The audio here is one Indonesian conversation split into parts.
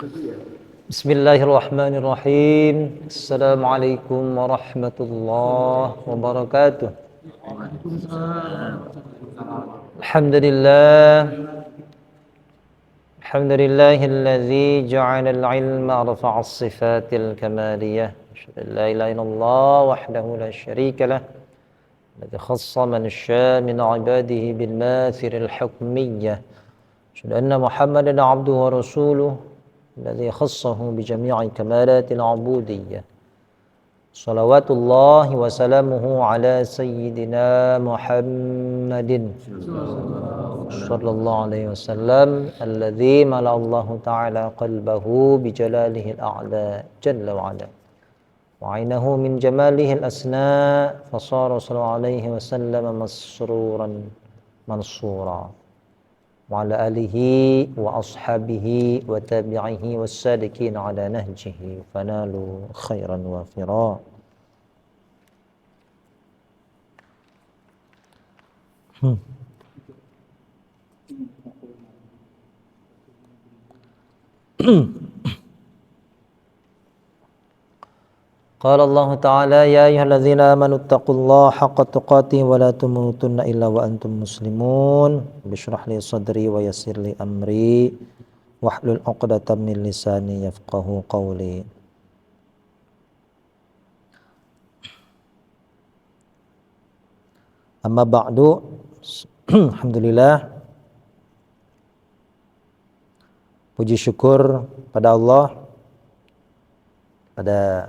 Bismillahirrahmanirrahim. Assalamualaikum warahmatullahi wabarakatuh. Alhamdulillah. Alhamdulillahilladzi ja'ala al-'ilma arfa'a as-sifatil kamaliyah. Asyhadu an la ilaha illallah wahdahu la syarika lah. Alladzi khassa man syaa'a min 'ibadihi bil mathiril hukmiyyah. Asyhadu anna Muhammadan 'abduhu wa rasuluhu. الذي خصه بجميع كمالات العبودية صلوات الله وسلامه على سيدنا محمد صلى الله عليه وسلم الذي ملأ الله تعالى قلبه بجلاله الأعلى جل وعلا وعينه من جماله الأسناء فصار صلى الله عليه وسلم مسرورا منصورا وعلى آله وأصحابه وتابعيه والسالكين على نهجه فنالوا خيرا وافرا. قال الله تعالى يا أيها الذين آمنوا اتقوا الله حق تقاته ولا تموتن إلا وأنتم مسلمون اشرح لي صدري ويسر لي أمري واحلل عقدة من لساني يفقهوا قولي. Amma ba'du. Alhamdulillah, puji syukur pada Allah pada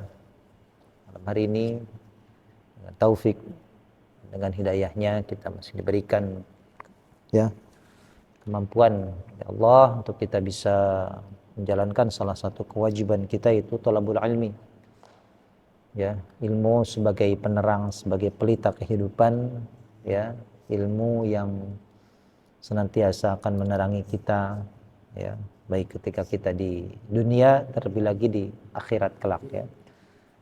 hari ini dengan taufik, dengan hidayahnya kita masih diberikan kemampuan oleh Allah untuk kita bisa menjalankan salah satu kewajiban kita, yaitu thalabul ilmi. Ilmu sebagai penerang, sebagai pelita kehidupan, ilmu yang senantiasa akan menerangi kita, baik ketika kita di dunia, terlebih lagi di akhirat kelak.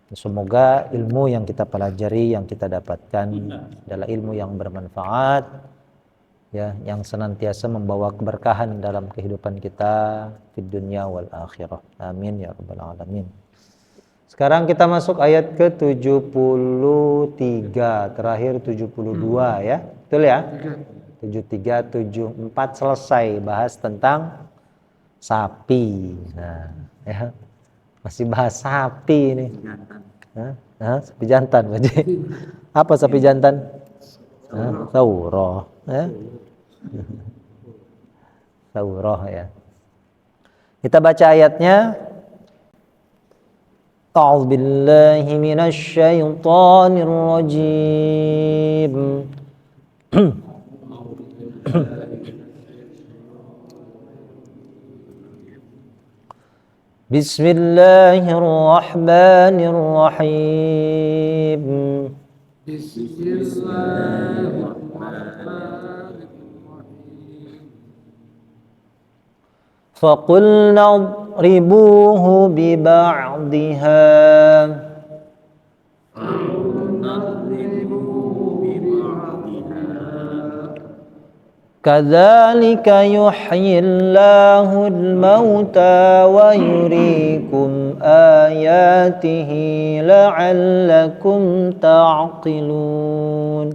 Semoga ilmu yang kita pelajari, yang kita dapatkan adalah ilmu yang bermanfaat, yang senantiasa membawa keberkahan dalam kehidupan kita di dunia wal akhirah. Amin ya rabbal alamin. Sekarang kita masuk ayat ke-73, terakhir 72 ya. Betul ya? 73, 74 selesai bahas tentang sapi. Nah, ya. Masih bahas sapi ini. Sapi jantan. Apa sapi jantan? Saurah. Saurah ya. Kita baca ayatnya. A'udzu billahi minasy syaithanir rajim. Bismillahirrahmanirrahim. فَقُلْنَا اضْرِبُوهُ بِبَعْضِهَا كَذَلِكَ يُحْيِي اللَّهُ الْمَوْتَى وَيُرِيكُمْ آيَاتِهِ لَعَلَّكُمْ تَعْقِلُونَ.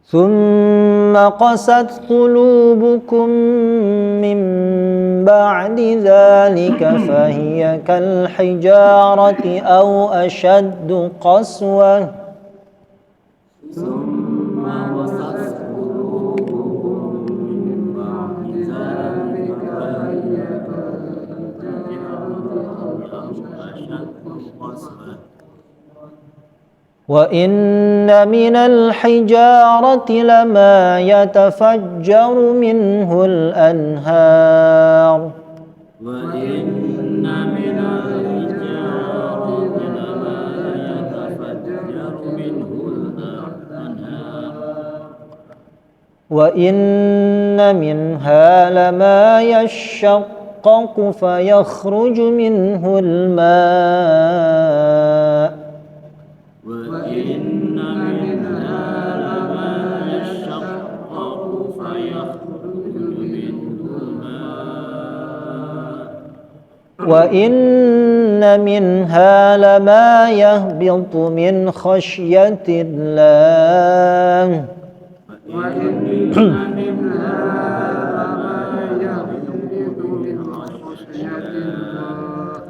ثم قست قلوبكم من بعد ذلك فهي كالحجارة أو أشد قسوة وَإِنَّ مِنَ الْحِجَارَةِ لَمَا يَتَفَجَّرُ مِنْهُ الْأَنْهَارُ وَإِنَّ مِنْهَا لَمَا يَشَّقُّ فيخرج منه الماء وإن منها لما يشقق فيخرج منه الماء وإن منها لما يهبط من خشية الله وإن منها لما يهبط من خشية الله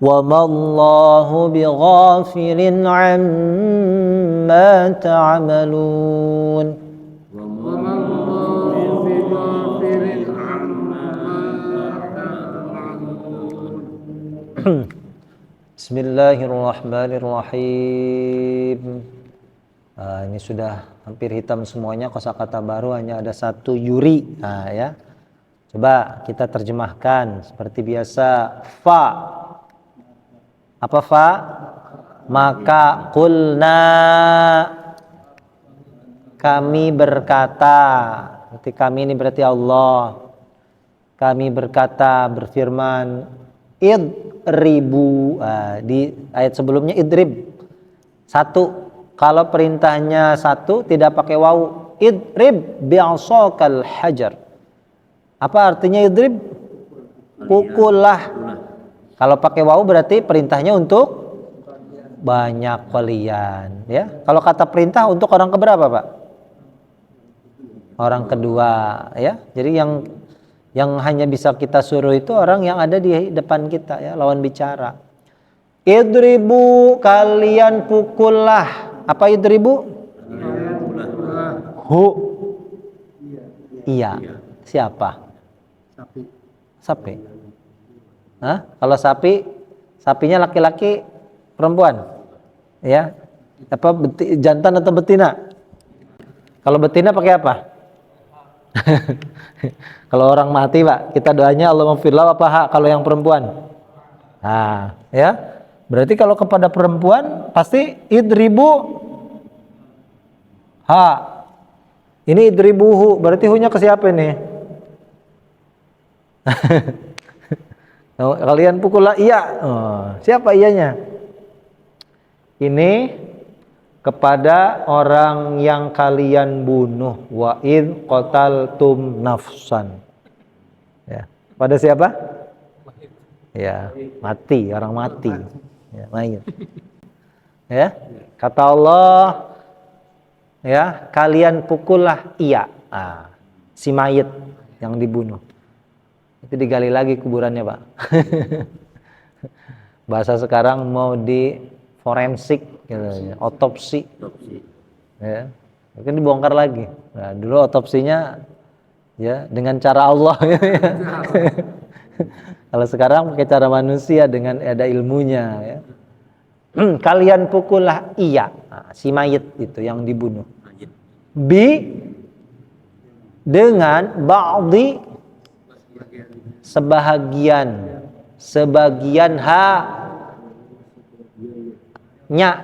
وما الله بغافل عما تعملون وما الله بغافل عما تعملون Bismillahirrahmanirrahim. Ini sudah hampir hitam semuanya, kosakata baru hanya ada satu, yuri. Ya. Coba kita terjemahkan seperti biasa. Fa. Apa fa? Maka qulna, kami berkata. Berarti kami ini berarti Allah. Kami berkata, berfirman, idribu. Di ayat sebelumnya idrib. Satu. Kalau perintahnya satu tidak pakai waw, idrib bi'asakal hajar. Apa artinya idrib? Pukullah. Kalau pakai waw berarti perintahnya untuk banyak kalian, ya. Kalau kata perintah untuk orang keberapa, Pak? Orang kedua, ya. Jadi yang hanya bisa kita suruh itu orang yang ada di depan kita, ya, lawan bicara. Idribu, kalian pukullah. Apa idribu? Hu. Iya. Siapa? Sapi. Hah? Kalau sapi, sapinya laki-laki, perempuan, ya. Apa jantan atau betina? Kalau betina pakai apa? Kalau orang mati, Pak, kita doanya Allahumma firlahu apa ha? Kalau yang perempuan, ya. Berarti kalau kepada perempuan pasti idribu ha. Ini idribuhu, berarti hu-nya ke siapa ini? Kalian pukullah, iya. Siapa iyanya? Ini kepada orang yang kalian bunuh. Wa id qataltum nafsan. Ya. Pada siapa? Ya, mati, orang mati. Ya, mayit. Ya. Kata Allah, ya, kalian pukullah, iya. Si mayit yang dibunuh. Itu digali lagi kuburannya, Pak. Bahasa sekarang mau di forensik, gitu, otopsi. Ya, mungkin dibongkar lagi. Nah, dulu otopsinya ya dengan cara Allah. Gitu, ya. Kalau sekarang pakai cara manusia dengan ada ilmunya. Ya. Kalian pukullah, iya. Si mayit itu yang dibunuh. Dengan ba'di, sebagian ha.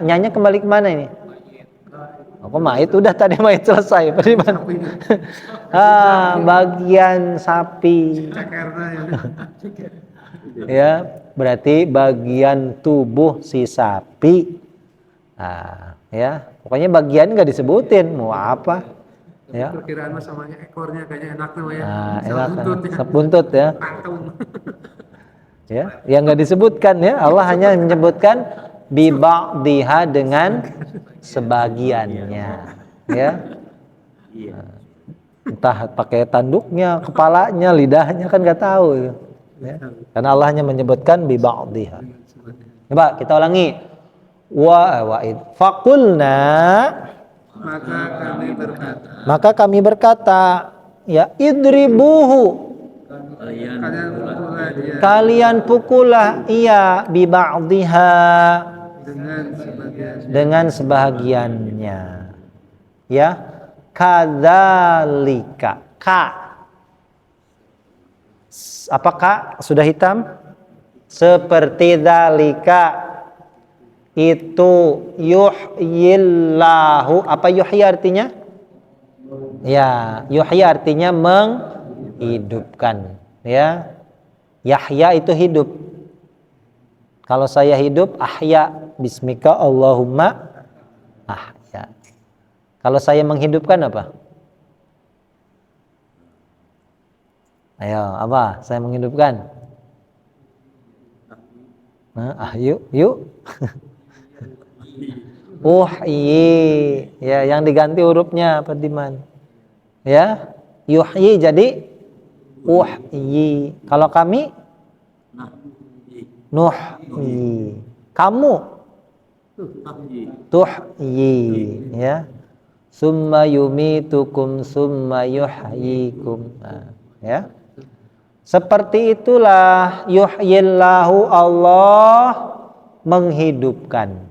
Nyanya kembali kemana ini? Aku mayit udah tadi, mayit selesai. Bagian sapi. Ya, berarti bagian tubuh si sapi. Ya, pokoknya bagian nggak disebutin mau apa. Ya. Perkiraan samanya ekornya kayaknya enak tuh ya. Enak, sebuntut ya. Ya, yang nggak disebutkan ya. Allah hanya menyebutkan biba'diha dengan sebagiannya. Ya. Entah pakai tanduknya, kepalanya, lidahnya kan nggak tahu. Ya. Karena Allah hanya menyebutkan biba'diha. Coba kita ulangi. Wa'id. Faqulna, maka kami berkata, ya idribuhu, kalian pukullah, iya, biba'diha, dengan sebahagiannya. Ya, kadzalika. Apakah sudah hitam? Seperti dzalika. Itu yuhyillahu. Apa yuhyi artinya? Ya, yuhyi artinya menghidupkan. Ya, Yahya itu hidup. Kalau saya hidup, ahya. Bismika Allahumma ahya. Kalau saya menghidupkan apa? Ayo, apa? Saya menghidupkan. Yuk, yuk. Uhyi. Ya, yang diganti hurufnya Pak Diman. Ya, yuhyi jadi uhyi. Kalau kami nuhyi. Kamu tuhyi, ya. Summa yumitukum summa yuhyikum. Nah, ya. Seperti itulah yuhyillahu, Allah menghidupkan.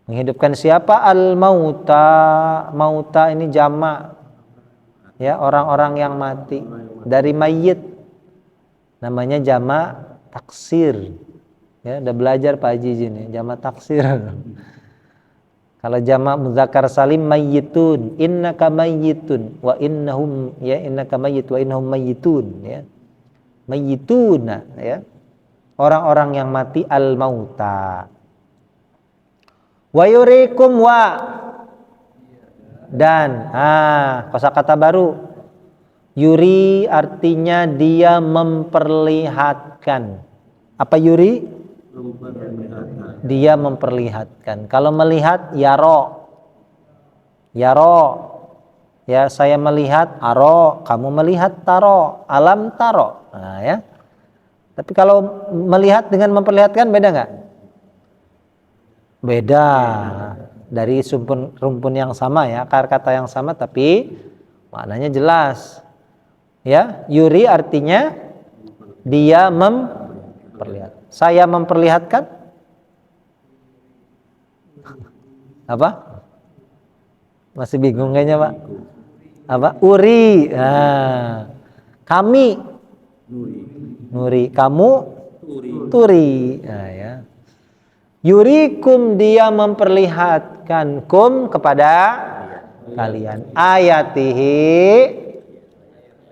Menghidupkan siapa? Al-mauta. Mauta ini jamak. Ya, orang-orang yang mati dari mayit. Namanya jamak taksir. Ya, udah belajar Pak Haji ini, jamak taksir. Kalau jamak muzakkar salim mayyitun, innaka mayyitun wa innahum, ya, innaka mayyit wa innahum mayyitun, ya. Mayyituna, ya. Orang-orang yang mati al-mauta. Wa yurikum wa, dan kosakata baru. Yuri artinya dia memperlihatkan. Apa yuri? Dia memperlihatkan. Kalau melihat yaro. Yaro. Ya, saya melihat aro, kamu melihat taro, alam taro. Nah, ya. Tapi kalau melihat dengan memperlihatkan beda nggak? Beda. Dari rumpun yang sama, ya, akar kata yang sama tapi maknanya jelas. Ya, yuri artinya dia memperlihatkan. Saya memperlihatkan apa? Masih bingung kayaknya, Pak. Apa? Uri. Kami nuri, kamu turi. Nah, ya. Yurikum, dia memperlihatkan, kum kepada kalian, ayatihi,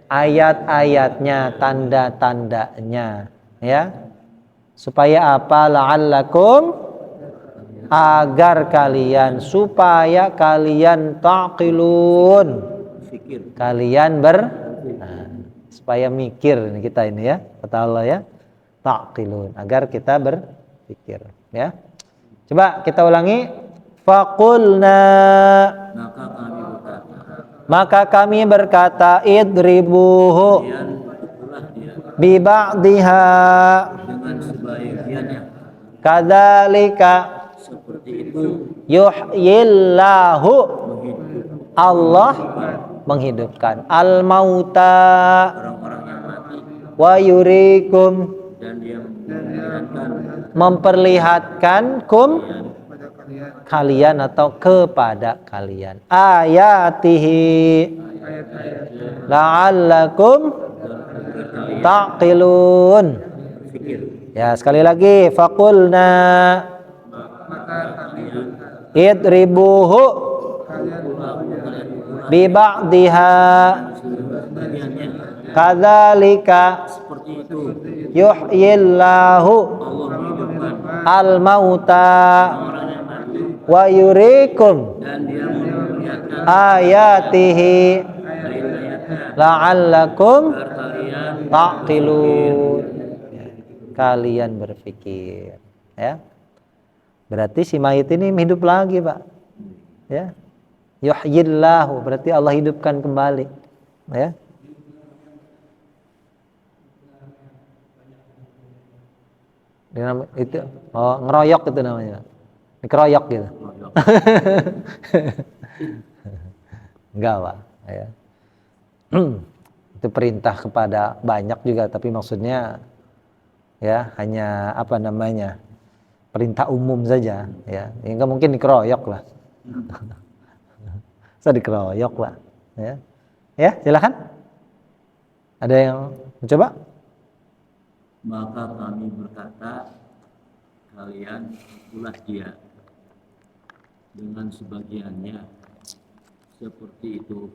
ayat-ayatnya, tanda-tandanya, ya. Supaya apa? La'allakum, agar kalian, supaya kalian taqilun, kalian supaya mikir kita ini, ya, kata Allah, ya, taqilun, agar kita berpikir, ya. Coba kita ulangi. Faqulna, maka kami berkata, idribuhu bi ba'diha, dengan sebagiannya, kadzalika seperti itu yuhyillahu, Allah menghidupkan, al-mauta, orang-orang yang mati, wa yurikum, dan dia memperlihatkan memperlihatkan, kum kalian atau kepada kalian, ayatihi la'allakum taqilun. Ya, sekali lagi, faqulna idribuhu bi ba'diha kadzalika seperti itu yuhyillahu Allah menghidupkan al-mauta orang yang mati, wa yurikum dan dia memperlihatkan ayatihi ayat-ayatnya la'allakum agar kalian taqilun, kalian berpikir, ya. Berarti si mayit ini hidup lagi, Pak, ya. Yuhyillahu berarti Allah hidupkan kembali, ya. Itu ngeroyok itu namanya, dikeroyok gitu. Enggak, Pak, ya. Itu perintah kepada banyak juga, tapi maksudnya, ya, hanya apa namanya, perintah umum saja, ya. Enggak mungkin dikeroyok lah. Saya dikeroyok, Pak, ya. Ya, silakan. Ada yang mencoba? maka kami berkata, kalian itulah dia dengan sebagiannya, seperti itu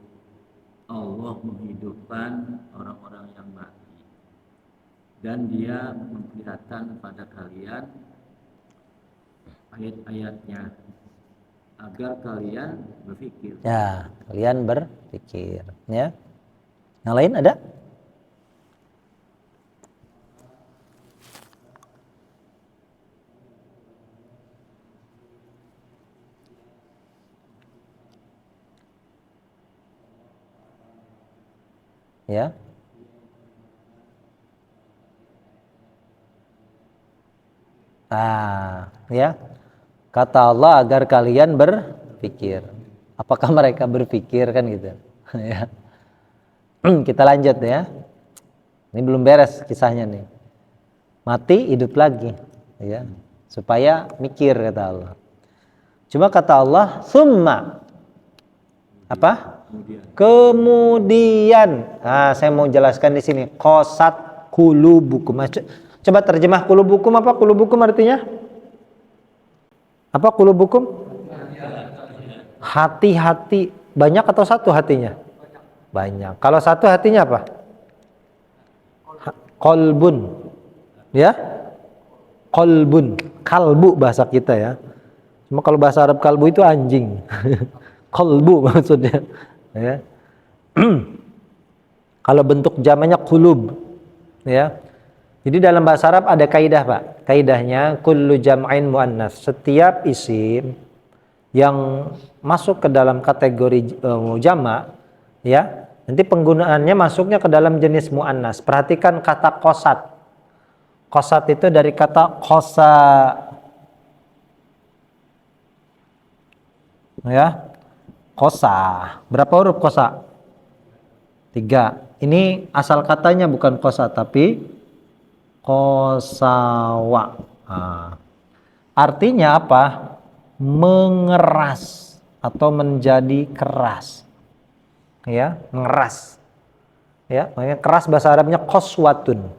Allah menghidupkan orang-orang yang mati, dan Dia memperlihatkan pada kalian ayat-ayatnya agar kalian berpikir. Ya, kalian berpikir, ya. Yang lain ada? Ya. Ya. Kata Allah agar kalian berpikir. Apakah mereka berpikir kan gitu? Ya. Kita lanjut ya. Ini belum beres kisahnya nih. Mati hidup lagi, ya. Supaya mikir kata Allah. Cuma kata Allah, summa apa? Kemudian. Nah, saya mau jelaskan di sini. Qasat qulubukum. Coba terjemah qulubukum apa? Qulubukum artinya? Apa qulubukum? Hati-hati. Banyak atau satu hatinya? Banyak. Kalau satu hatinya apa? Qalbun. Ya? Qalbun. Kalbu bahasa kita ya. Cuma kalau bahasa Arab kalbu itu anjing. Qalbu maksudnya. Ya. Kalau bentuk jamannya qulub. Ya. Jadi dalam bahasa Arab ada kaidah, Pak. Kaidahnya kullu jam'ain muannas. Setiap isim yang masuk ke dalam kategori jamak, ya, nanti penggunaannya masuknya ke dalam jenis muannas. Perhatikan kata qasat. Qasat itu dari kata qasa. Ya. Qasa. Berapa huruf qasa? 3. Ini asal katanya bukan qasa tapi qasawa. Artinya apa? Mengeras atau menjadi keras. Ya, mengeras. Ya, makanya keras bahasa Arabnya qaswatun.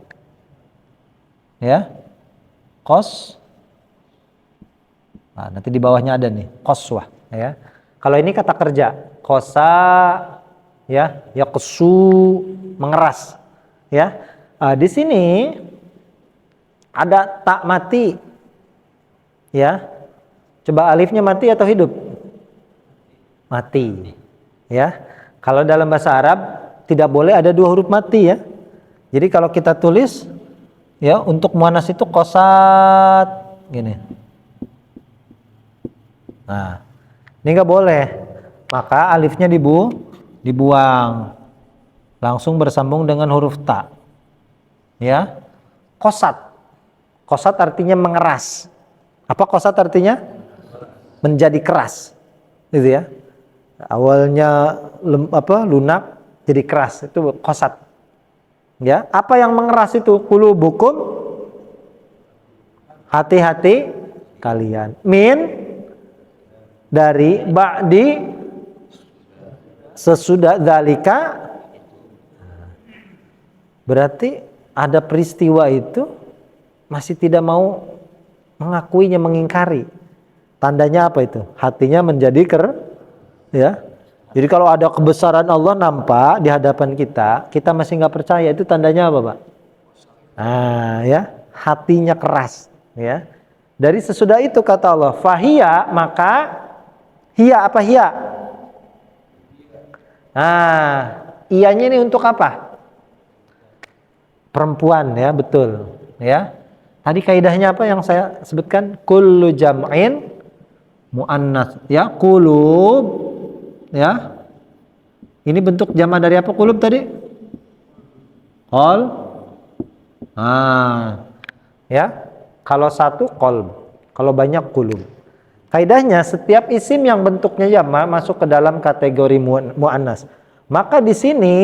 Ya. Nanti di bawahnya ada nih, qaswah, ya. Kalau ini kata kerja, qasa, ya, yaqsu, mengeras. Ya. Di sini ada tak mati, ya. Coba alifnya mati atau hidup? Mati, ya. Kalau dalam bahasa Arab tidak boleh ada 2 huruf mati, ya. Jadi kalau kita tulis, ya, untuk muannas itu qasat, gini. Nah, ini nggak boleh. Maka alifnya dibuang, langsung bersambung dengan huruf ta, ya. Qasat. Qasat artinya mengeras. Apa qasat artinya? Menjadi keras. Gitu ya. Awalnya lunak jadi keras, itu qasat. Ya, apa yang mengeras itu? Qulubukum, hati-hati kalian. Min, dari, ba'di, sesudah, dzalika. Berarti ada peristiwa itu masih tidak mau mengakuinya, mengingkari. Tandanya apa itu? Hatinya menjadi ya. Jadi kalau ada kebesaran Allah nampak di hadapan kita, kita masih nggak percaya, itu tandanya apa, Pak? Ya, hatinya keras, ya. Dari sesudah itu kata Allah, fahiya, maka hiya, apa hiya? Iyanya ini untuk apa? Perempuan, ya, betul, ya. Tadi kaidahnya apa yang saya sebutkan? Kullu jam'in muannas, ya, qulub, ya. Ini bentuk jamak dari apa qulub tadi? Qol. Ya. Kalau satu qalb, kalau banyak qulub. Kaidahnya setiap isim yang bentuknya jamak masuk ke dalam kategori muannas. Maka di sini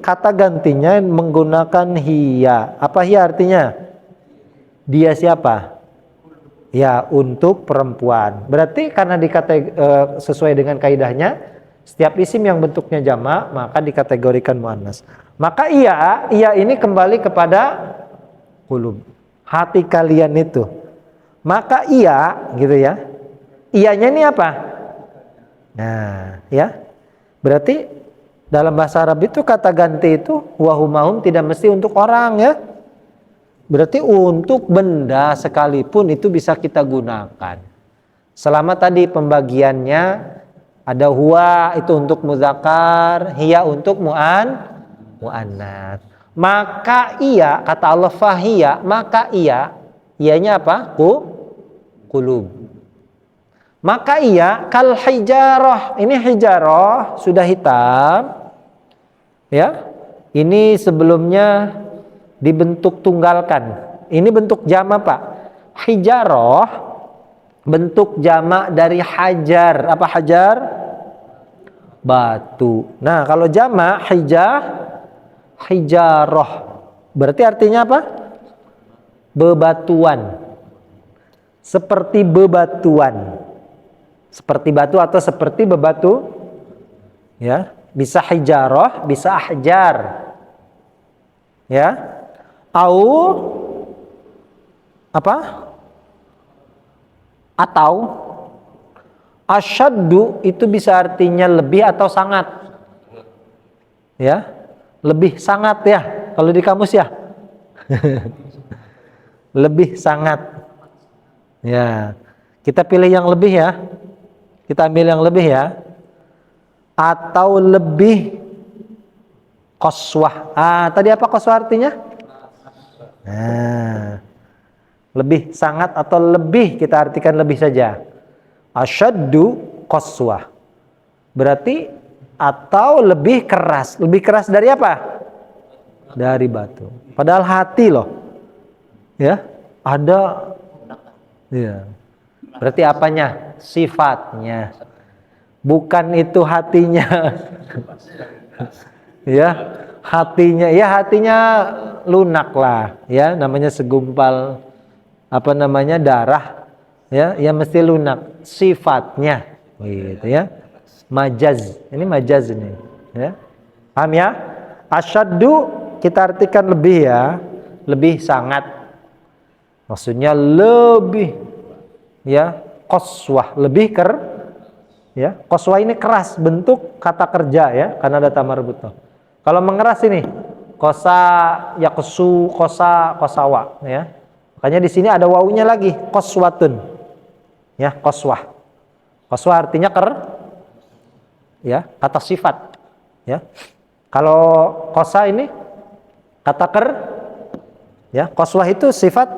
kata gantinya menggunakan hiya. Apa hiya artinya? Dia siapa? Ya, untuk perempuan. Berarti karena sesuai dengan kaidahnya, setiap isim yang bentuknya jamak maka dikategorikan muannas. Maka iya ini kembali kepada qulub, hati kalian itu. Maka iya, gitu ya. Iyanya ini apa? Nah, ya. Berarti dalam bahasa Arab itu kata ganti itu wahumahum tidak mesti untuk orang, ya. Berarti untuk benda sekalipun itu bisa kita gunakan. Selama tadi pembagiannya ada huwa itu untuk muzakkar, hiya untuk muannats. Maka ia, kata Allah fahiya, maka ianya apa? Qulub. Maka ia kal hijarah. Ini hijarah sudah hitam. Ya. Ini sebelumnya dibentuk tunggalkan. Ini bentuk jamak, Pak. Hijarah bentuk jamak dari hajar. Apa hajar? Batu. Nah, kalau jamak hijarah. Berarti artinya apa? Bebatuan. Seperti bebatuan. Seperti batu atau seperti bebatu. Ya, bisa hijarah, bisa ahjar. Ya. Au apa? Atau asyaddu itu bisa artinya lebih atau sangat. Ya. Lebih sangat ya kalau di kamus ya. Lebih sangat. Ya. Kita pilih yang lebih ya. Kita ambil yang lebih ya. Atau lebih qaswah. Tadi apa qaswah artinya? Nah, lebih sangat atau lebih kita artikan lebih saja. Asyaddu qaswah. Berarti atau lebih keras. Lebih keras dari apa? Dari batu. Padahal hati loh. Ya, ada. Ya. Berarti apanya? Sifatnya. Bukan itu hatinya. Ya, hatinya lunak lah, ya, namanya segumpal darah, ya mesti lunak. Sifatnya, gitu ya. Majaz, ini majaz ini, ya. Paham ya? Asyaddu kita artikan lebih ya, lebih sangat. Maksudnya lebih, ya, qaswah, lebih ya. Qaswah ini keras, bentuk kata kerja ya, karena ada tamar butuh. Kalau mengeras ini kosa yaqsu, kosawa ya. Makanya di sini ada wawunya lagi, qaswatun. Ya, qaswah. Qaswah artinya ya, kata sifat. Ya. Kalau kosa ini kata ya, qaswah itu sifat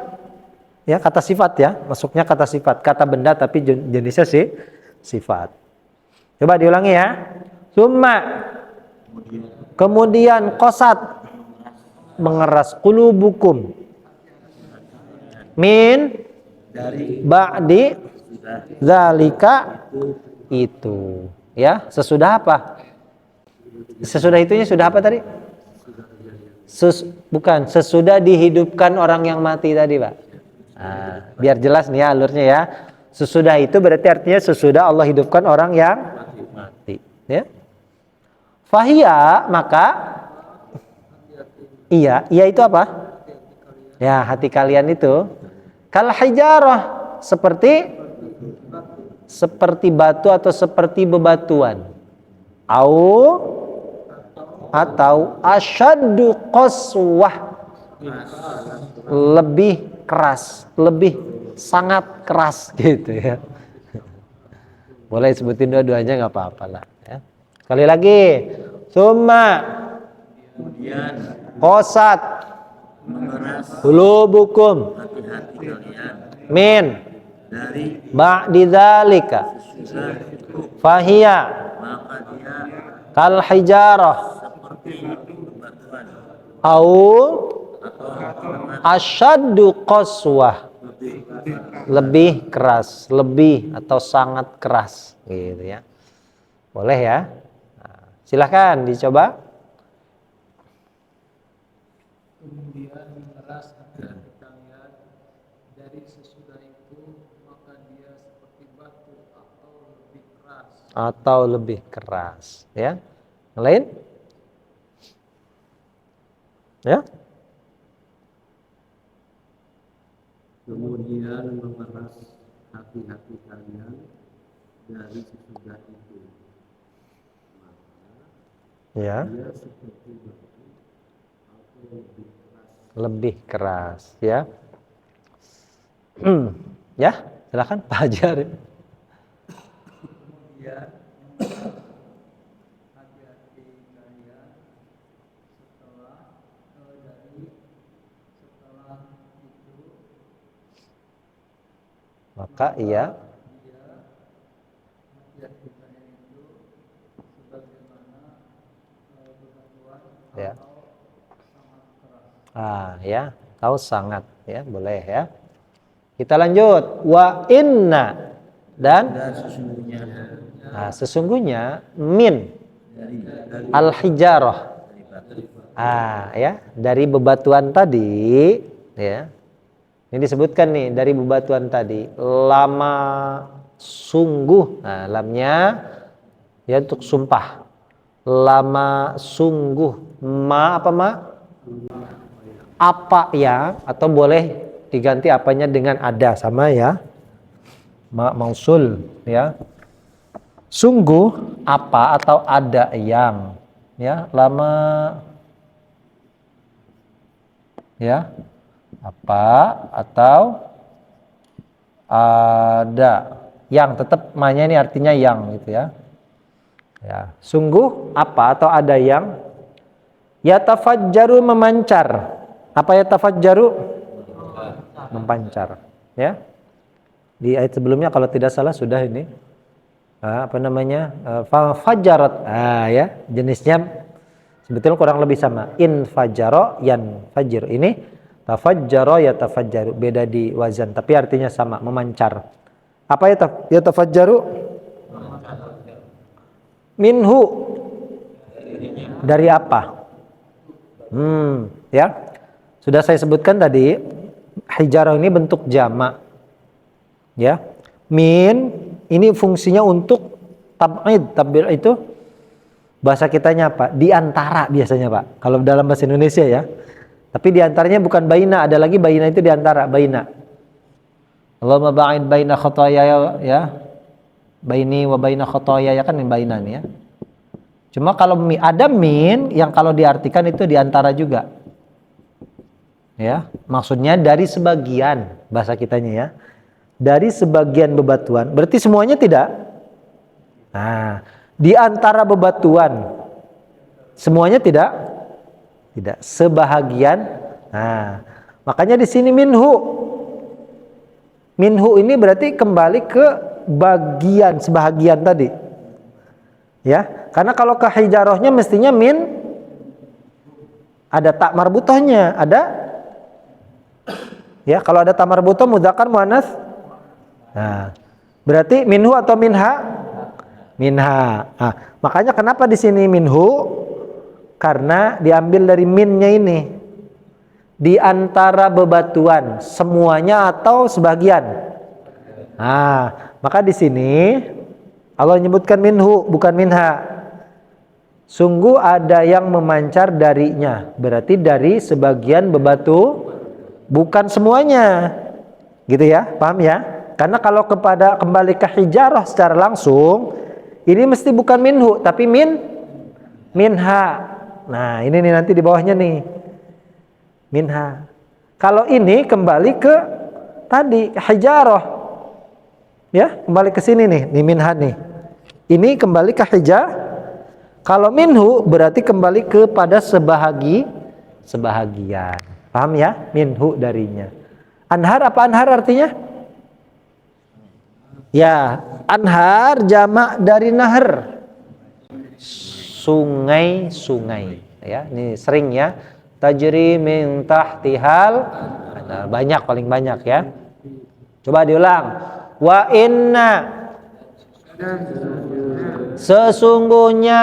ya, kata sifat ya, masuknya kata sifat, kata benda tapi jenisnya sifat. Coba diulangi ya. Summa kemudian qasat mengeras qulubukum min ba'di zalika itu. Ya, sesudah apa? Sesudah itunya sudah apa tadi? Bukan, sesudah dihidupkan orang yang mati tadi, Pak. Biar jelas nih ya alurnya ya. Sesudah itu berarti artinya sesudah Allah hidupkan orang yang mati, ya. Fahia, maka iya itu apa? Ya, hati kalian itu kal hijarah, seperti batu atau seperti bebatuan. Atau asyaddu qaswah, lebih keras, lebih sangat keras gitu ya. Boleh sebutin dua-duanya nggak apa-apa lah ya. Sekali lagi, summa kemudian qasat qulubukum min dari ba'di dzalika fahiya kal hijarah au asyaddu qaswah, lebih keras, lebih atau sangat keras gitu ya. Boleh ya. Silahkan dicoba. Kemudian mengeras hati kalian dari sesudah itu, maka dia seperti batu atau lebih keras. Atau lebih keras, ya. Yang lain? Ya. Kemudian memeras hati-hati kalian dari sesudah itu, maka Ya. dia seperti batu atau lebih keras. lebih keras, ya. Ya, silakan Pak Hajar. Kemudian hati-hati kalian setelah itu Maka ia dia hati-hati kalian itu sebagaimana bebatuan ya. atau sangat keras. Ya, kau sangat, ya, boleh ya. Kita lanjut. Wa inna, dan sesungguhnya sesungguhnya min dari al-hijarah. batu Ya, dari bebatuan tadi, ya. Ini disebutkan nih dari bebatuan tadi, lama sungguh. Nah, lamnya ya untuk sumpah. Lama sungguh. Ma apa ma? Apa ya, atau boleh diganti apanya dengan ada, sama ya. Ma mausul, ya. Sungguh apa atau ada yang, ya, lama, ya, apa atau ada yang, tetap ma-nya ini artinya yang gitu ya. Ya, sungguh apa atau ada yang yatafajjaru memancar. Apa yatafajjaru? Memancar, ya. Di ayat sebelumnya kalau tidak salah sudah ini fajarat, ya, jenisnya sebetulnya kurang lebih sama. In fajaro yan fajir, ini tafajjaro ya tafajjaru, beda di wazan tapi artinya sama, memancar. Apa ya tafajjaru? Minhu, dari apa? Ya, sudah saya sebutkan tadi, hijarah ini bentuk jamak, ya. Min ini fungsinya untuk tab'id. Tab'id itu bahasa kitanya apa? Di antara biasanya, Pak. Kalau dalam bahasa Indonesia ya. Tapi di antaranya bukan baina, ada lagi baina itu di antara, baina. Allahumma ba'id baina khotoyaya, ya. Baini wa baina khotoyaya, kan baina nih ya. Cuma kalau ada min yang kalau diartikan itu di antara juga. Ya, maksudnya dari sebagian, bahasa kitanya ya. Dari sebagian bebatuan, berarti semuanya tidak? Nah, di antara bebatuan semuanya tidak? Tidak, sebahagian. Nah, makanya di sini minhu. Minhu ini berarti kembali ke bagian, sebahagian tadi. Ya, karena kalau ke hijarahnya mestinya min ada tak marbutohnya, ada. Ya, kalau ada tak marbutoh mudzakkar muannats. Nah, berarti minhu atau minha? Minha. Nah, makanya kenapa di sini minhu? Karena diambil dari minnya ini. Di antara bebatuan, semuanya atau sebagian. Nah, maka di sini Allah menyebutkan minhu, bukan minha. Sungguh ada yang memancar darinya. Berarti dari sebagian bebatu, bukan semuanya. Gitu ya, paham ya? Karena kalau kembali ke hijarah secara langsung, ini mesti bukan minhu, tapi minha. Nah, ini nih nanti di bawahnya nih. Minha. Kalau ini kembali ke tadi hijarah. Ya, kembali ke sini nih minha nih. Ini kembali ke hijarah. Kalau minhu berarti kembali kepada sebahagian. Paham ya? Minhu darinya. Anhar, apa anhar artinya? Ya, anhar jamak dari nahar. Sungai-sungai, ya. Ini sering ya. Tajri min tahtihal, banyak, paling banyak ya. Coba diulang. Wa inna, sesungguhnya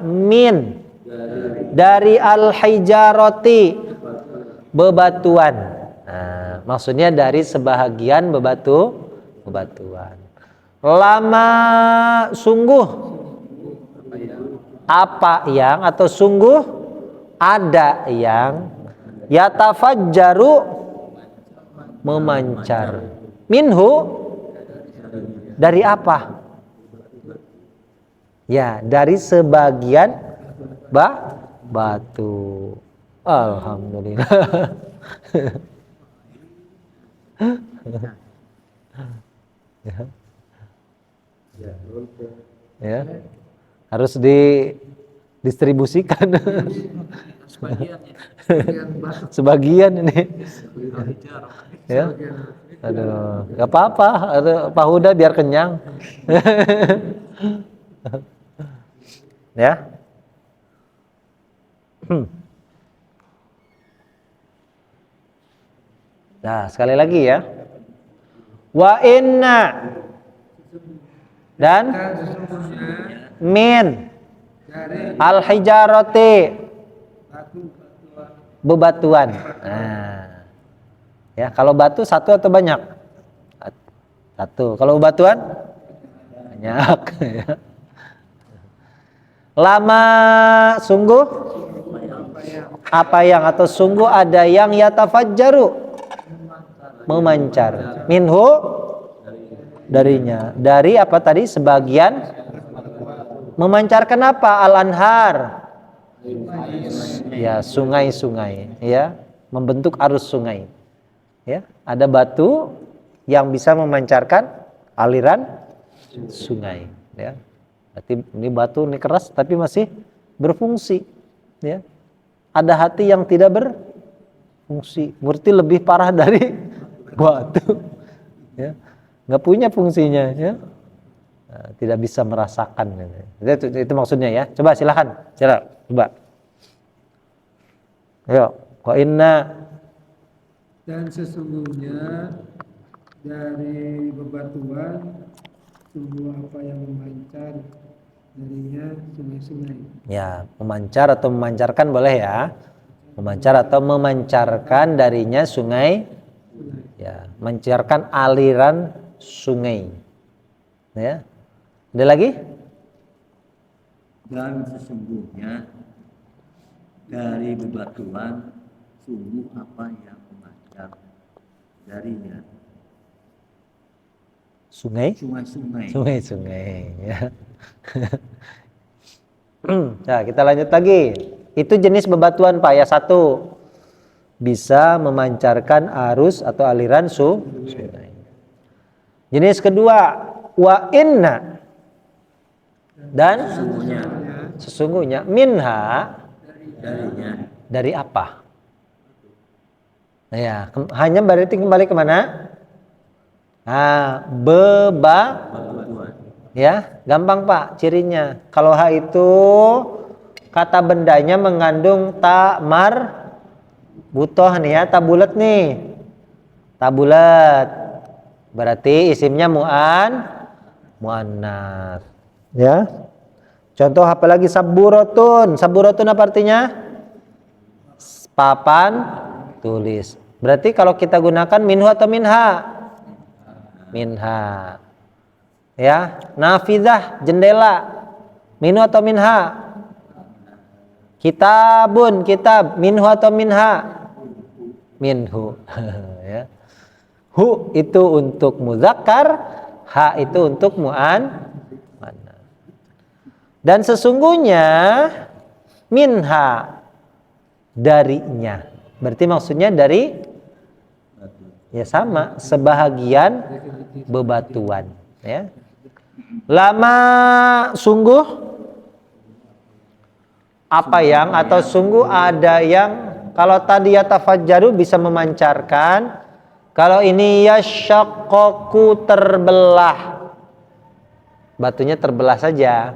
min dari al-hijarati, bebatuan. Nah, maksudnya dari sebahagian bebatuan. Lama sungguh apa yang, atau sungguh ada yang yatafajjaru memancar. Minhu dari apa? Ya, dari sebagian batu. Alhamdulillah. Ya, Ya, untuk ya. Harus didistribusikan. Sebagiannya. Sebagian ini. Ya. Aduh, nggak apa-apa. Aduh, Pak Huda biar kenyang. Ya. Nah, sekali lagi ya. Wa inna dan min al-hijarati bebatuan. Nah, ya, kalau batu satu atau banyak? Satu. Kalau bebatuan banyak. Lama sungguh apa yang atau sungguh ada yang yatafajjaru memancar minhu darinya. Dari apa tadi? Sebagian memancarkan apa? Al-anhar. Ya, sungai-sungai, ya, membentuk arus sungai. Ya, ada batu yang bisa memancarkan aliran sungai, ya. Berarti ini batu ini keras tapi masih berfungsi, ya. Ada hati yang tidak berfungsi, berarti lebih parah dari batu, ya. Nggak punya fungsinya, ya. Nah, tidak bisa merasakan. Itu maksudnya ya. Coba silakan, coba. Ayo, wa inna Dan sesungguhnya dari bebatuan sungguh apa yang memancar darinya sungai-sungai. ya, memancar atau memancarkan boleh ya. Memancar atau memancarkan darinya sungai, ya, memancarkan aliran sungai. Ya. Ada lagi? dan sesungguhnya dari bebatuan sungguh apa yang memancar darinya Sungai? sungai-sungai. Sungai-sungai, ya. Nah, kita lanjut lagi. Itu jenis bebatuan Pak ya, satu. Bisa memancarkan arus atau aliran sungai. Jenis kedua, wa inna. Dan sesungguhnya minha Darinya dari apa? Nah, ya, hanya berarti kembali kemana? Nah, bebatuan. ya, gampang Pak cirinya. Kalau ha itu kata bendanya mengandung ta butoh nih ya, ta bulat nih. Ta bulat. Berarti isimnya muannats. Ya. Contoh apa lagi? Saburotun. Saburotun apa artinya? Papan tulis. Berarti kalau kita gunakan minhu atau minha? Minha. Ya, nafidah, jendela. Minhu atau minha? Kitabun, kitab. Minhu atau minha? Minhu. Ya. Hu itu untuk muzakkar, ha itu untuk mu'an. Dan sesungguhnya minha darinya. Berarti maksudnya dari, ya sama, sebahagian bebatuan, ya. Lama sungguh apa yang atau sungguh ada yang, kalau tadi yatafajjaru bisa memancarkan, kalau ini yashaqqaqu terbelah. Batunya terbelah saja.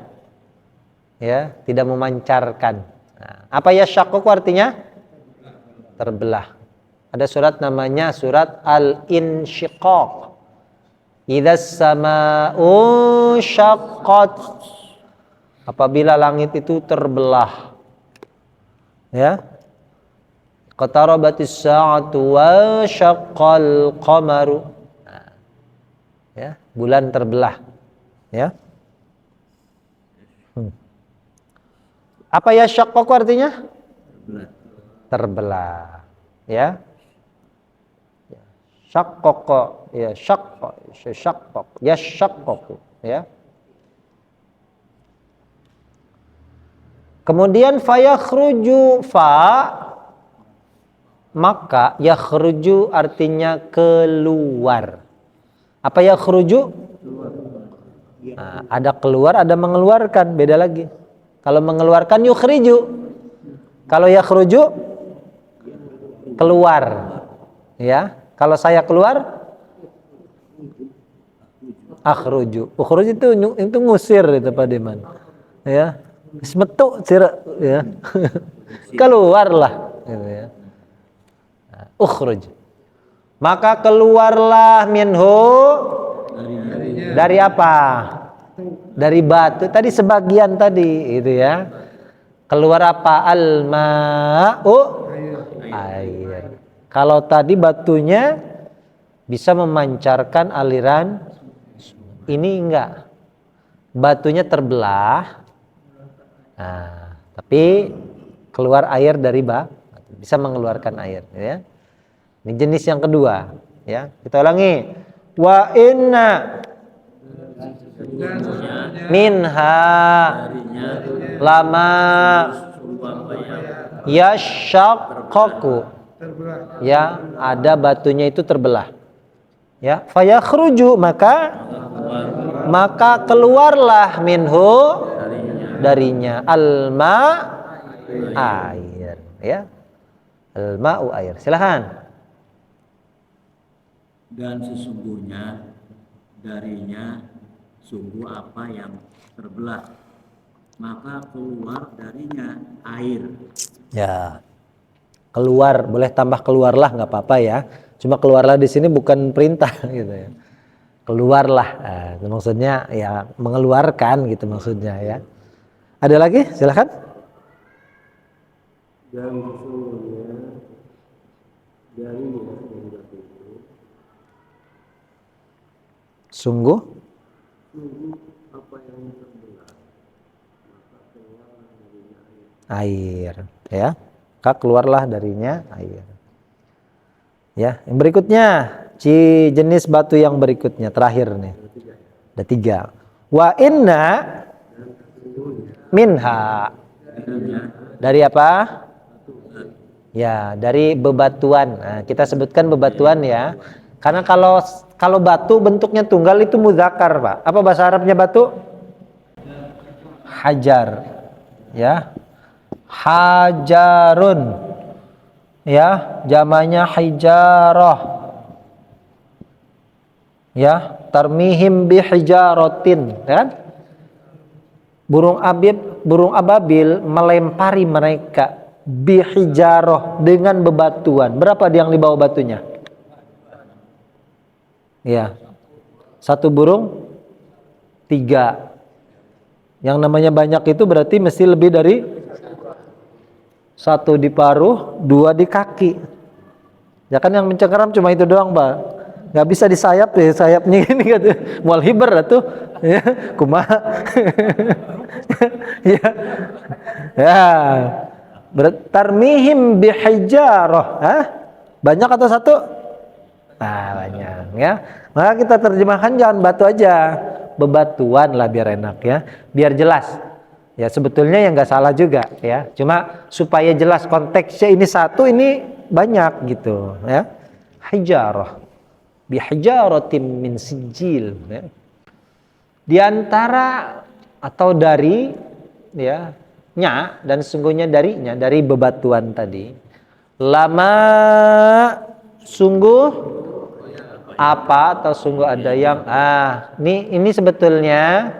Ya, tidak memancarkan. Nah, apa yashaqqaqu artinya? Terbelah. Ada surat namanya surat Al-Insyiqaq. Idzas samaa'u syaqqat. Apabila langit itu terbelah. Ya. Qatarabatis sa'atu wa syaqqal qamaru. Nah, ya, bulan terbelah. Ya. Apa ya syaqqaqu artinya? Terbelah. Ya. Syaqqaqa, ya syaqqaq, ya syaqqaqu, ya. Kemudian fayakhruju fa maka yakhruju artinya keluar. Apa yakhruju? Nah, ada keluar, ada mengeluarkan, beda lagi. Kalau mengeluarkan yukhriju. Kalau yakhruju keluar. Ya. Kalau saya keluar akhruju. Ukhruj itu ngusir itu Pak Diman. Ya. Semetu ya. Keluarlah gitu ya. Ukhruj. Maka keluarlah minhu dari apa? Dari batu. Tadi sebagian tadi itu ya. Keluar apa? Al-ma'u air. Kalau tadi batunya bisa memancarkan aliran, ini enggak. Batunya terbelah. Nah, tapi keluar air dari batu, bisa mengeluarkan air ya. Ini jenis yang kedua ya. Kita ulangi. Wa inna minha lama yashaqqaqu. Ya, ada batunya itu terbelah. Ya, fayakhruju maka keluarlah minhu darinya alma air ya. Alma'u air. Silakan. Dan sesungguhnya darinya sungguh apa yang terbelah, maka keluar darinya air. Ya. Keluar, boleh tambah keluarlah nggak apa-apa ya. Cuma keluarlah di sini bukan perintah gitu ya. Keluarlah. Nah, itu maksudnya ya mengeluarkan gitu maksudnya ya. Ada lagi? Silakan. Dan sesungguhnya darinya dari batu itu Sungguh apa yang terbelah maka keluar darinya air ya. Maka keluarlah darinya air. Ya, yang berikutnya jenis batu yang berikutnya terakhir nih. Ada 3. Wa inna minha. Dari apa? Ya, dari bebatuan. Nah, kita sebutkan bebatuan ya. Karena kalau batu bentuknya tunggal itu muzakkar, Pak. Apa bahasa Arabnya batu? Hajar. Ya. Hajarun. Ya, jamanya hijarah. Ya, tarmihim bihijaratin, kan? Burung ababil melempari mereka bihijarah dengan bebatuan. Berapa yang dibawa batunya? Ya. 1 burung 3. Yang namanya banyak itu berarti mesti lebih dari 1 di paruh, 2 di kaki. Ya kan yang mencengkeram cuma itu doang, Pak. Nggak bisa di sayap deh, sayapnya ini gitu. Mual hiber atuh. Ya, kumaha. Ya. Ya. Tarmihim bihijarah. Hah? Banyak atau 1? Nah, banyak ya. Maka kita terjemahkan jangan batu aja. Bebatuan lah biar enak ya. Biar jelas. Ya sebetulnya yang nggak salah juga ya. Cuma supaya jelas konteksnya ini 1, ini banyak gitu ya. Hijarah. Bihijaratin min sijil ya. Di antara atau dari ya dan sungguhnya darinya dari bebatuan tadi. Lama sungguh apa atau sungguh ada yang ini sebetulnya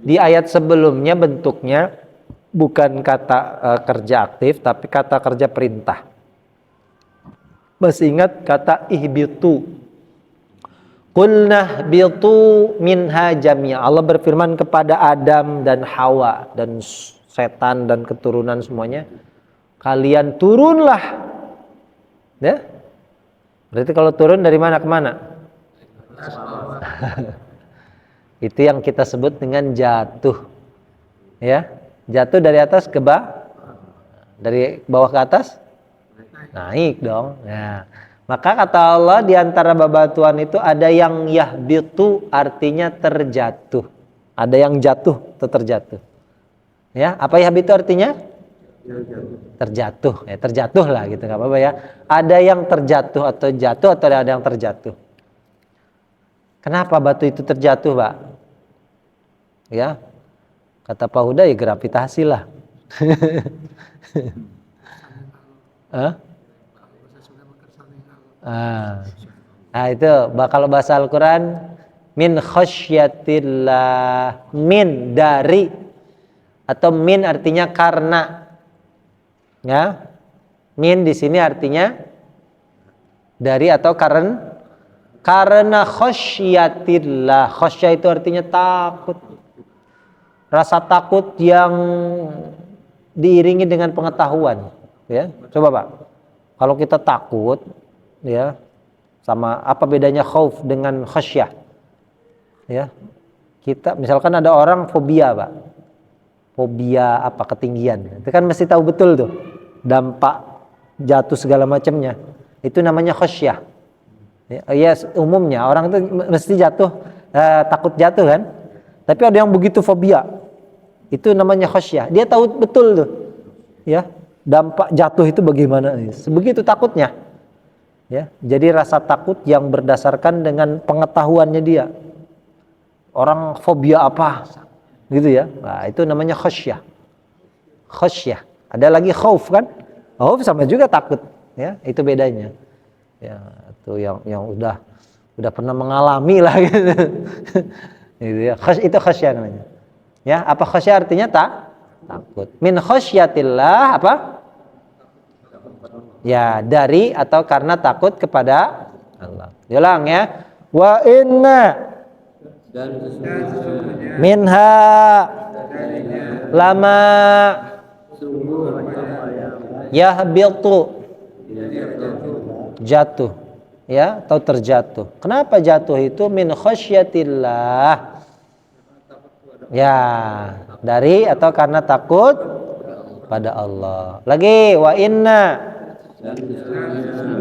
di ayat sebelumnya bentuknya bukan kata kerja aktif tapi kata kerja perintah. Masih ingat kata ihbitu? Qulna bitu minha jami'a. Allah berfirman kepada Adam dan Hawa dan setan dan keturunan semuanya, kalian turunlah. Ya? Berarti kalau turun dari mana ke mana? Itu yang kita sebut dengan jatuh. Ya, jatuh dari atas ke bawah. Dari bawah ke atas? Naik dong. Ya. Maka kata Allah di antara bebatuan itu ada yang yahbitu artinya terjatuh. Ada yang jatuh atau terjatuh. Ya, apa yahbitu artinya? terjatuh, ya terjatuh lah gitu, nggak apa-apa ya. Ada yang terjatuh atau jatuh atau ada yang terjatuh. Kenapa batu itu terjatuh, Pak? Ya, kata Pak Huda ya gravitasi lah. Hah? Nah itu kalau bahasa Al-Quran min khasyatillah, min dari, atau min artinya karena, ya. Min di sini artinya dari atau karena khasyatillah. Khasyah itu artinya takut, rasa takut yang diiringi dengan pengetahuan, ya. Coba Pak, kalau kita takut, ya, sama apa bedanya khauf dengan khasyah? Ya, kita misalkan ada orang fobia, Pak, fobia apa ketinggian, itu kan mesti tahu betul tuh dampak jatuh segala macamnya, itu namanya khasyah. Ya, umumnya orang itu mesti jatuh, takut jatuh kan, tapi ada yang begitu fobia, itu namanya khasyah, dia tahu betul tuh, ya, dampak jatuh itu bagaimana, sebegitu takutnya, ya. Jadi rasa takut yang berdasarkan dengan pengetahuannya dia. Orang fobia apa gitu ya, nah itu namanya khasyah. Khasyah. Ada lagi khauf kan, khauf sama juga takut, ya, itu bedanya, ya. Itu yang udah pernah mengalami lah gitu. Gitu ya. Itu khasyah namanya, ya. Apa khasyah artinya? Takut. Min khasyatillah apa? Ya, dari atau karena takut kepada Allah. Ulang ya. Wa inna minha lama yahbitu, jatuh, ya, atau terjatuh. Kenapa jatuh itu? Min khasyatillah, ya, dari atau karena takut pada Allah. Lagi wa inna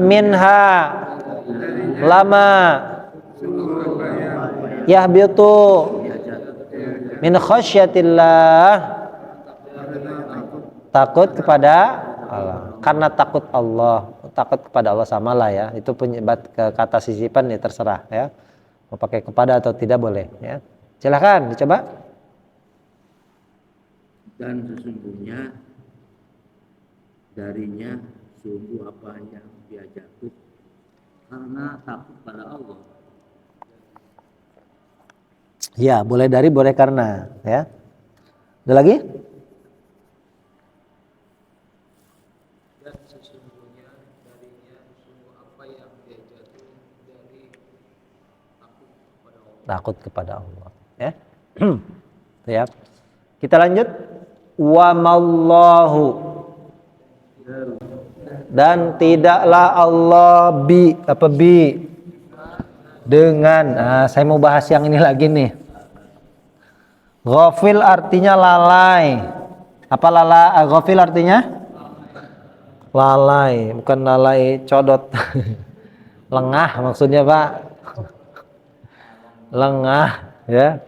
minha lama yahbitu min khasyatillah, takut kepada Allah, karena takut Allah. Takut kepada Allah samalah ya, itu penyebab ke kata sisipan ya, terserah ya, mau pakai kepada atau tidak boleh ya. Silahkan dicoba. Dan sesungguhnya darinya sungguh apa yang dia jatuh karena takut pada Allah. Ya, boleh dari, boleh karena, ya. Ada lagi? Dan sesungguhnya darinya sungguh apa yang dia jatuh dari takut kepada Allah. Takut kepada Allah, ya. Ya. Kita lanjut. Wa mallahu, dan tidaklah Allah dengan, saya mau bahas yang ini lagi nih. Ghafil artinya lalai. Apa ghafil artinya? Lalai, bukan lalai codot. Lengah maksudnya, Pak. Lengah, ya.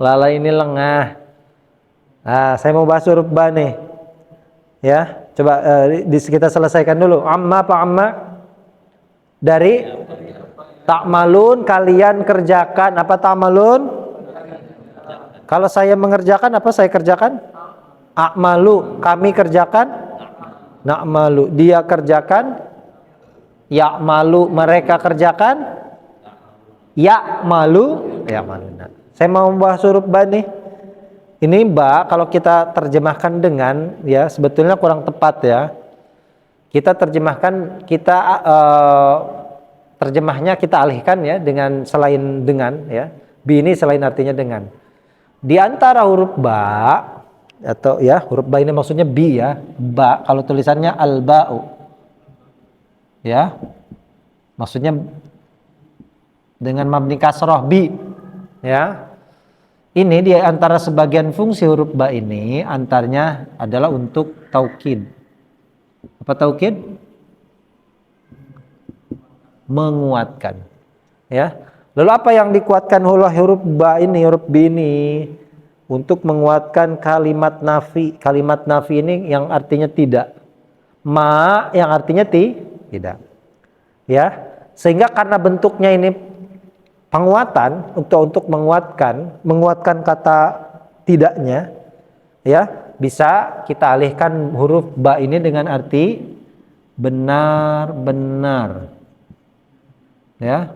Lalai ini lengah. Saya mau bahas huruf ba nih. Ya, coba kita selesaikan dulu. Amma apa amma? Dari ta'malun, kalian kerjakan. Apa ta'malun? Kalau saya mengerjakan, apa saya kerjakan? A'malu, kami kerjakan. Na'malu, dia kerjakan. Ya'malu, mereka kerjakan. Ya'malu, ya'maluna. Saya mau membahas huruf ba nih. Ini ba kalau kita terjemahkan dengan, ya, sebetulnya kurang tepat ya. Kita terjemahkan, terjemahnya kita alihkan ya dengan selain dengan, ya. Bi ini selain artinya dengan. Di antara huruf ba atau ya huruf ba ini maksudnya bi ya. Ba kalau tulisannya al-ba'u. Ya. Maksudnya dengan mabni kasroh bi. Ya. Ini di antara sebagian fungsi huruf ba ini antaranya adalah untuk taukid. Apa taukid? Menguatkan. Ya. Lalu apa yang dikuatkan oleh huruf ba ini, huruf bi ini? untuk menguatkan kalimat nafi. Kalimat nafi ini yang artinya tidak. Ma yang artinya tidak. Ya. Sehingga karena bentuknya ini penguatan untuk menguatkan kata tidaknya, ya, bisa kita alihkan huruf ba ini dengan arti benar-benar. Ya,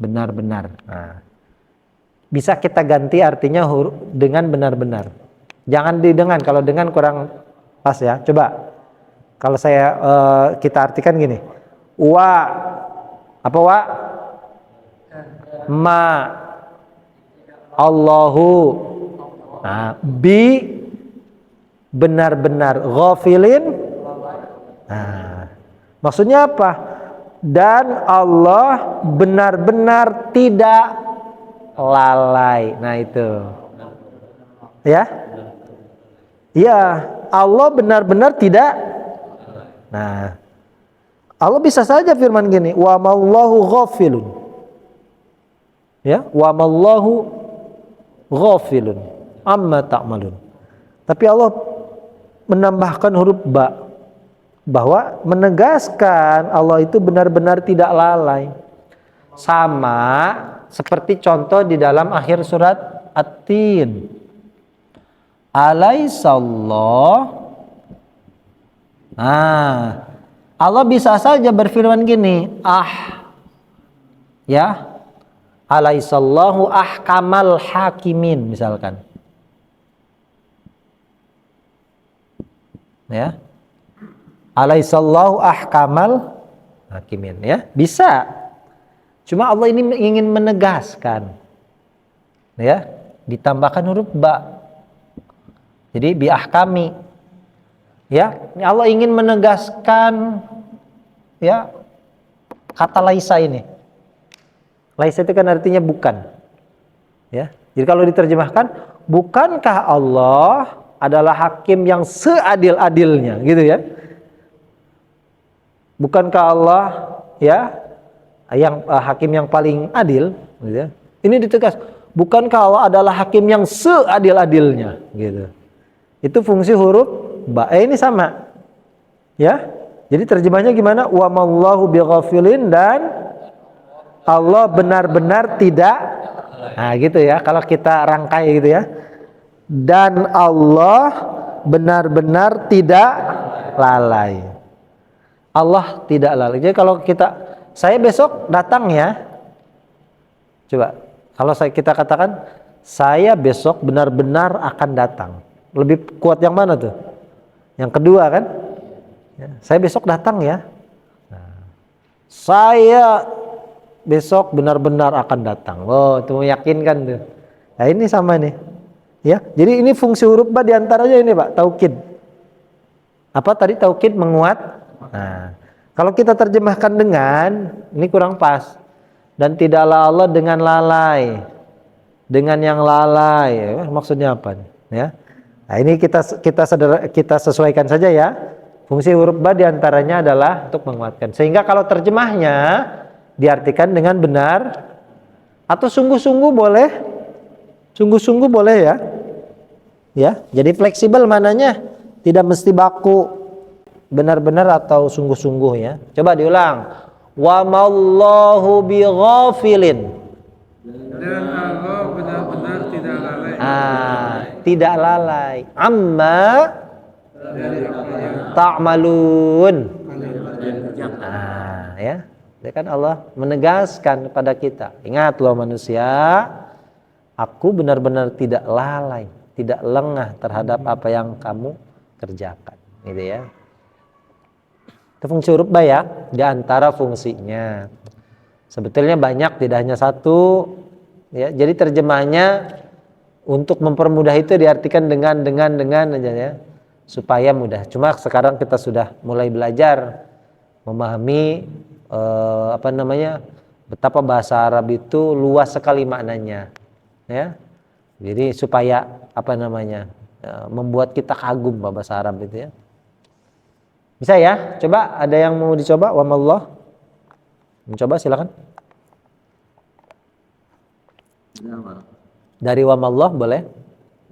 benar-benar. Nah, bisa kita ganti artinya huruf dengan benar-benar. Jangan dengan, kalau dengan kurang pas ya. Coba kalau kita artikan gini. Wa apa wa? Ma Allahu. Nah, bi benar-benar, ghafilin. Nah, maksudnya apa? Dan Allah benar-benar tidak lalai. Nah, itu. Ya? Iya, Allah benar-benar tidak. Nah, Allah bisa saja firman gini, wa mallahu ghafilun. Ya, wa mallahu ghafilun amma ta'malun. Tapi Allah menambahkan huruf ba, bahwa menegaskan Allah itu benar-benar tidak lalai. Sama seperti contoh di dalam akhir surat At-Tin. Alaihissallah. Nah, Allah bisa saja berfirman gini, ya, alaihissallahu ahkamal hakimin misalkan. Ya, alaihissallahu ahkamal hakimin, ya, bisa. Cuma Allah ini ingin menegaskan, ya, ditambahkan huruf ba. Jadi bi ahkami. Ya, Allah ingin menegaskan, ya, kata laisa ini. Laisa itu kan artinya bukan. Ya. Jadi kalau diterjemahkan, bukankah Allah adalah hakim yang seadil-adilnya, gitu ya? Bukankah Allah, ya, yang hakim yang paling adil, gitu ya? Ini ditegas, bukankah Allah adalah hakim yang seadil-adilnya, gitu. Itu fungsi huruf ba. Ini sama. Ya. Jadi terjemahnya gimana? Wa mallahu bighafilin, dan Allah benar-benar tidak. Nah, gitu ya. Kalau kita rangkai gitu ya. Dan Allah benar-benar tidak lalai. Allah tidak lalai. Jadi kalau saya besok datang ya. Coba, kalau kita katakan saya besok benar-benar akan datang. Lebih kuat yang mana tuh? Yang kedua kan? Ya, saya besok datang ya. Nah, saya besok benar-benar akan datang. Oh, itu meyakinkan tuh. Nah, ini sama nih. Ya, jadi ini fungsi huruf ba diantaranya ini, Pak, taukid. Apa tadi taukid menguat? Nah, kalau kita terjemahkan dengan, ini kurang pas. Dan tidaklah Allah dengan lalai. Dengan yang lalai. Maksudnya apa nih? Ya. Nah, ini kita sesuaikan saja ya. Fungsi huruf ba diantaranya adalah untuk menguatkan. Sehingga kalau terjemahnya diartikan dengan benar atau sungguh-sungguh boleh. Sungguh-sungguh boleh ya. Ya, jadi fleksibel mananya, tidak mesti baku benar-benar atau sungguh-sungguh ya. Coba diulang. Wa mallahu bighafilin. Dan Allah benar-benar tidak lalai. Tidak lalai. Amma Dari apa yang ta'malun. kalian Ya. Jadi kan Allah menegaskan kepada kita. Ingat loh manusia, aku benar-benar tidak lalai, tidak lengah terhadap apa yang kamu kerjakan. Gitu ya. Itu fungsi huruf ba ya, di antara fungsinya. Sebetulnya banyak, tidak hanya satu. Ya, jadi terjemahnya untuk mempermudah itu diartikan dengan aja ya, supaya mudah. Cuma sekarang kita sudah mulai belajar memahami betapa bahasa Arab itu luas sekali maknanya. Ya, jadi supaya membuat kita kagum bahasa Arab itu ya. Bisa ya? Coba, ada yang mau dicoba? Wamallah. Mencoba silakan. Dari wamallah boleh.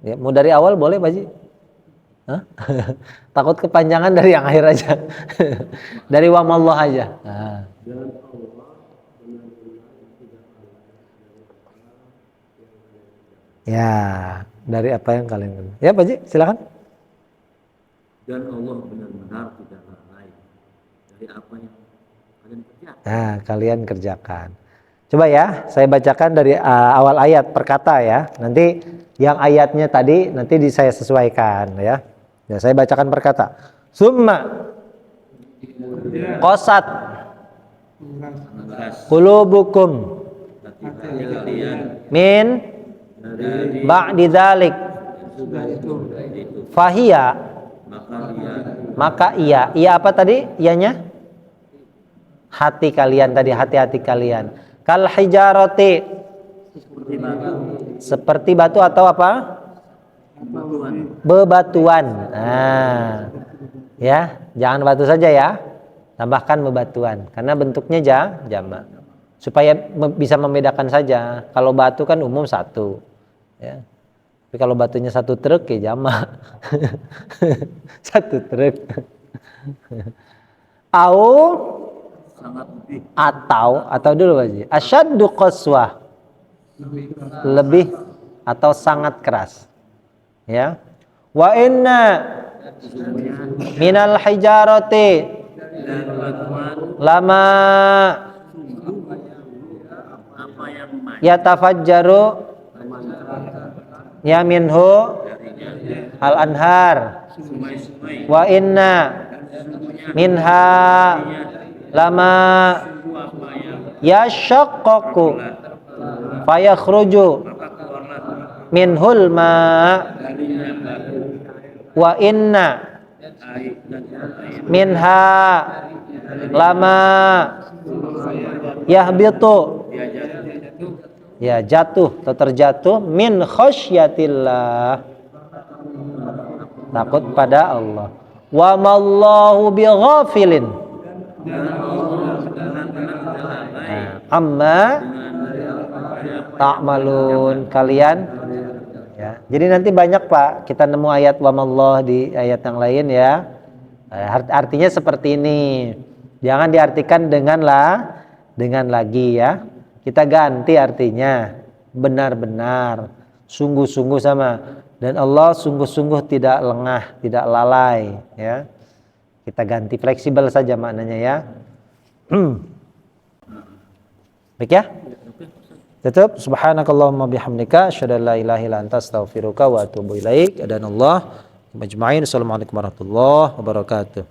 Ya, mau dari awal boleh Pak Haji? Hah? Takut kepanjangan dari yang akhir aja. Dari wamallah aja. Nah. Dan Allah benar-benar tidak kalah Ya, dari apa yang kalian kerjakan. Ya Pak Haji, silakan. Dan Allah benar-benar tidak lalai dari apa yang kalian kerjakan. Nah, kalian kerjakan. Coba ya, saya bacakan dari awal ayat per kata ya. Nanti yang ayatnya tadi nanti saya sesuaikan ya. Ya, saya bacakan per kata. Summa qasat qulubukum min ba'di dzalik fahiya, maka iya apa tadi ianya? Hati kalian tadi, hati-hati kalian. Kal hijarati, seperti batu atau apa? Bebatuan. Nah, ya, jangan batu saja ya. Tambahkan bebatuan karena bentuknya jamak. Supaya bisa membedakan saja. Kalau batu kan umum satu. Ya. Tapi kalau batunya satu truk ya jamak. Satu truk. Atau dulu Haji. Asyaddu qaswah. Lebih atau sangat keras. Ya. Wa inna minal hijarati lama yatafajjaru ya minhu al anhar wa inna minha lama yashaqqaqu fayakhruju minhul ma wa inna minha lama yahbitu, ya jatuh atau terjatuh, min khasyatillah, takut pada Allah. Wa mallahu bighafilin amma ta'malun, kalian ya. Jadi nanti banyak Pak kita nemu ayat wa mallah di ayat yang lain ya. Artinya seperti ini. Jangan diartikan dengan lagi ya. Kita ganti artinya. Benar-benar, sungguh-sungguh sama. Dan Allah sungguh-sungguh tidak lengah, tidak lalai ya. Kita ganti, fleksibel saja maknanya ya. Baik ya? Tutup. Subhanakallahumma bihamdika asyhadu an la ilaha illa anta astaghfiruka wa atubu ilaik. Dan Allah majma'in. Assalamualaikum warahmatullahi wabarakatuh.